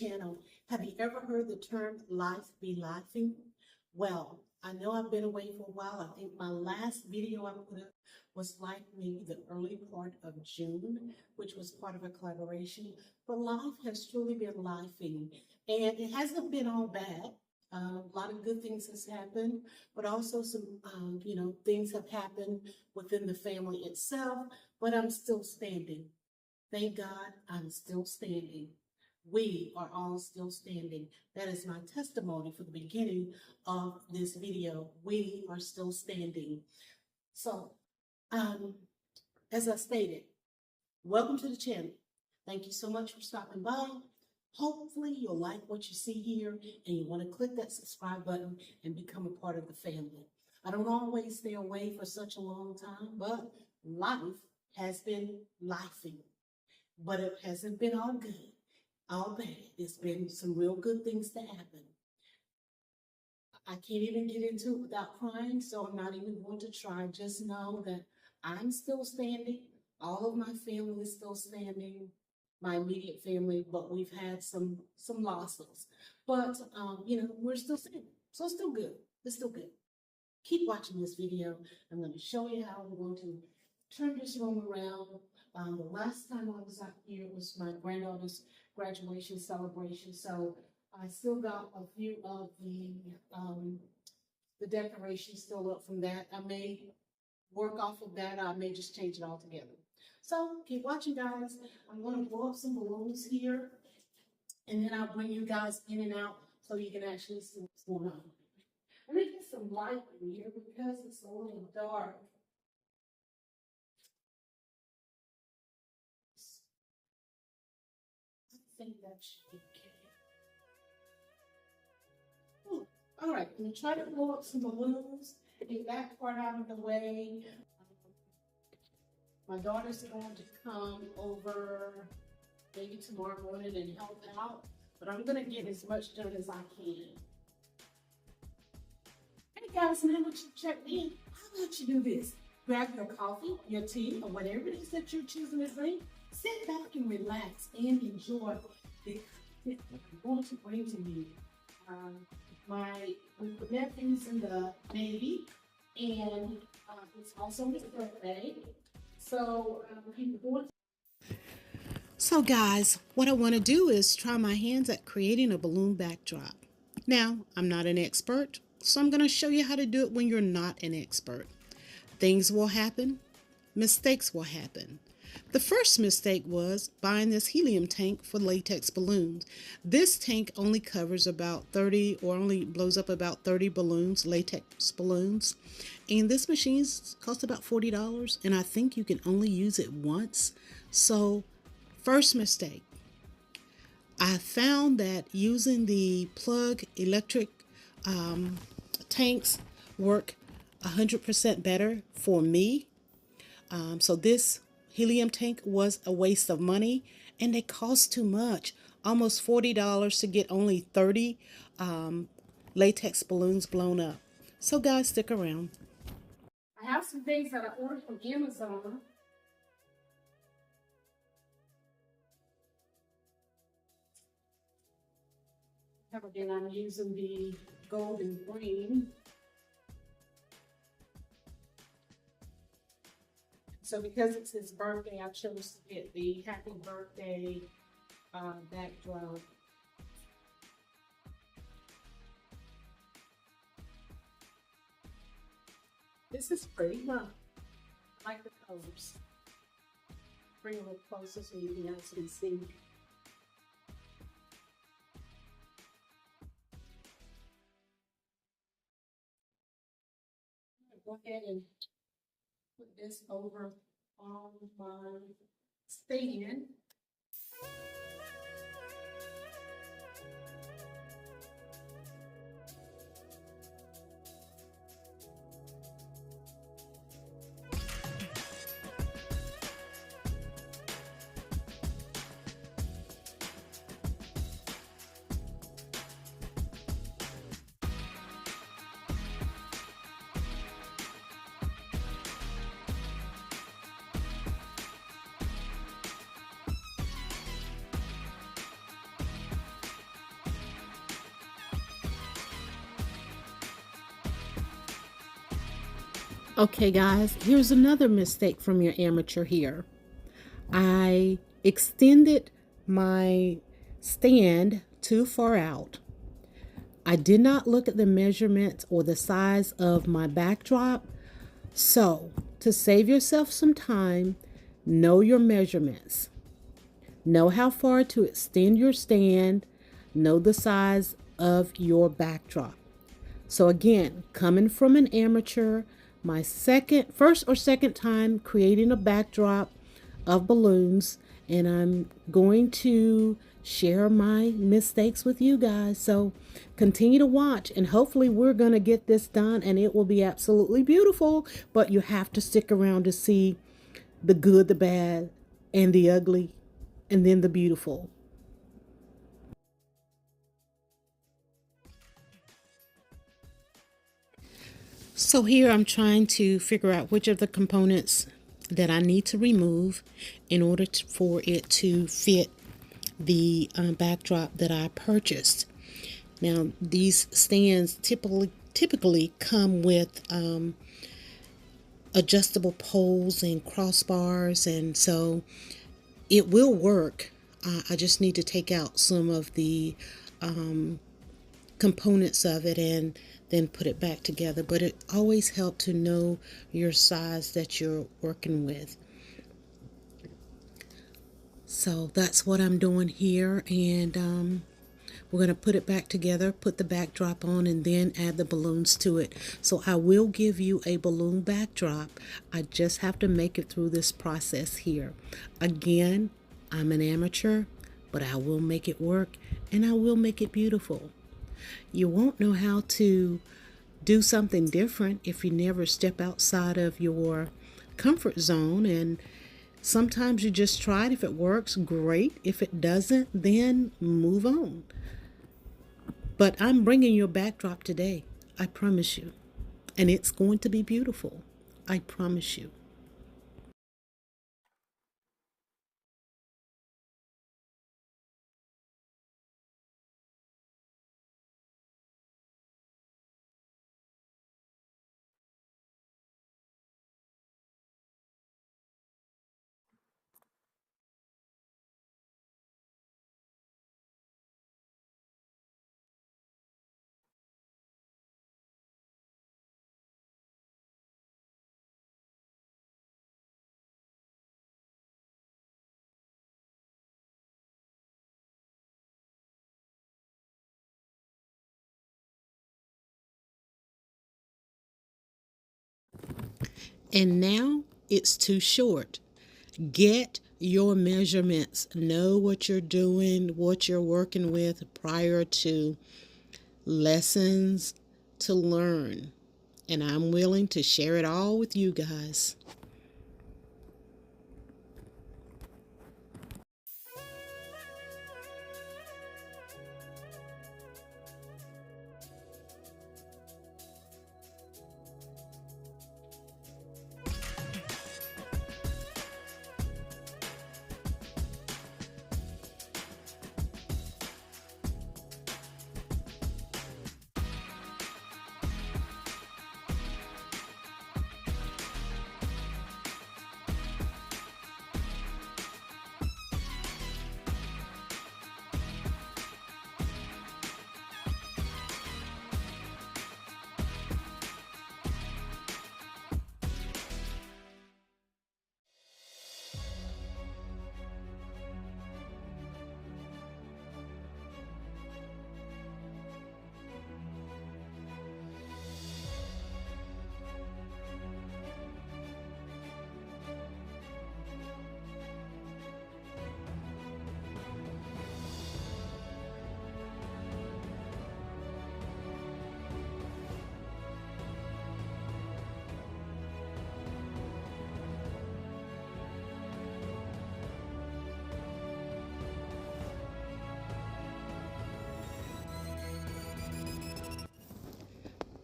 channel. Have you ever heard the term life be lifing? Well, I know I've been away for a while. I think my last video I put up was like maybe the early part of June, which was part of a collaboration. But life has truly been lifing, and it hasn't been all bad. A lot of good things has happened, but also some, things have happened within the family itself, but I'm still standing. Thank God I'm still standing. We are all still standing. That is my testimony for the beginning of this video. We are still standing. So, as I stated, welcome to the channel. Thank you so much for stopping by. Hopefully you'll like what you see here and you want to click that subscribe button and become a part of the family. I don't always stay away for such a long time, but life has been lifing. But it hasn't been all good, all bad. There's been some real good things that happen. I can't even get into it without crying, so I'm not even going to try. Just know that I'm still standing. All of my family is still standing, my immediate family, but we've had some losses. But, we're still standing. So it's still good. It's still good. Keep watching this video. I'm going to show you how we're going to turn this room around. The last time I was out here was my granddaughter's graduation celebration, so I still got a few of the decorations still up from that. I may work off of that, or I may just change it all together. So keep watching, guys. I'm going to blow up some balloons here, and then I'll bring you guys in and out so you can actually see what's going on. Let me get some light in here because it's a little dark. I think that should be okay. Ooh, all right, I'm going to try to blow up some balloons, get that part out of the way. My daughter's going to come over maybe tomorrow morning and help out, but I'm going to get as much done as I can. Hey guys, now that you checked in, how about you do this? Grab your coffee, your tea, or whatever it is that you're choosing to drink. Sit back and relax and enjoy the content I'm going to bring to you. My nephew's in the Navy, and it's also his birthday. So guys, what I want to do is try my hands at creating a balloon backdrop. Now, I'm not an expert, so I'm going to show you how to do it when you're not an expert. Things will happen. Mistakes will happen. The first mistake was buying this helium tank for latex balloons. This tank only covers about 30 or only blows up about 30 balloons, latex balloons. And this machine costs about $40, and I think you can only use it once. So, first mistake. I found that using the plug electric tanks work 100% better for me. So this helium tank was a waste of money, and they cost too much, almost $40 to get only 30 latex balloons blown up. So guys, stick around. I have some things that I ordered from Amazon. Again, I'm using the gold and green. So because it's his birthday, I chose to get the happy birthday backdrop. This is pretty, huh? I like the colors. Bring it a little closer so you guys can see. Go ahead and put this over on my stand. Okay guys, here's another mistake from your amateur here. I extended my stand too far out. I did not look at the measurements or the size of my backdrop. So, to save yourself some time, know your measurements. Know how far to extend your stand. Know the size of your backdrop. So again, coming from an amateur, my first or second time creating a backdrop of balloons, and I'm going to share my mistakes with you guys. So continue to watch, and hopefully we're going to get this done and it will be absolutely beautiful. But you have to stick around to see the good, the bad, and the ugly, and then the beautiful. So here I'm trying to figure out which of the components that I need to remove in order for it to fit the backdrop that I purchased. Now these stands typically come with adjustable poles and crossbars, and so it will work. I just need to take out some of the components of it and then put it back together. But it always helps to know your size that you're working with. So that's what I'm doing here, and we're going to put it back together, put the backdrop on, and then add the balloons to it. So I will give you a balloon backdrop. I just have to make it through this process here. Again, I'm an amateur, but I will make it work, and I will make it beautiful. You won't know how to do something different if you never step outside of your comfort zone, and sometimes you just try it. If it works, great. If it doesn't, then move on. But I'm bringing you a backdrop today, I promise you, and it's going to be beautiful, I promise you. And now it's too short. Get your measurements. Know what you're doing, what you're working with prior to lessons to learn. And I'm willing to share it all with you guys.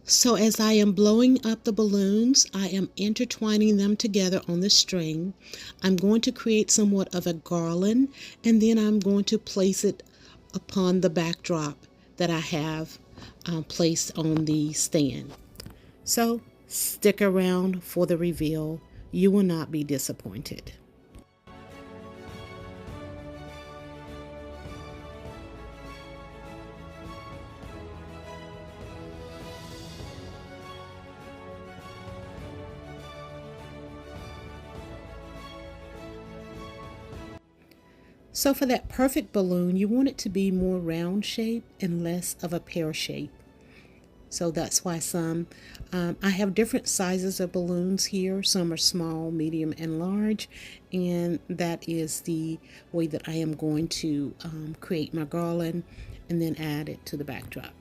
So as I am blowing up the balloons, I am intertwining them together on the string. I'm going to create somewhat of a garland, and then I'm going to place it upon the backdrop that I have placed on the stand. So Stick around for the reveal. You will not be disappointed. So for that perfect balloon, you want it to be more round shape and less of a pear shape. So that's why I have different sizes of balloons here. Some are small, medium, and large. And that is the way that I am going to create my garland and then add it to the backdrop.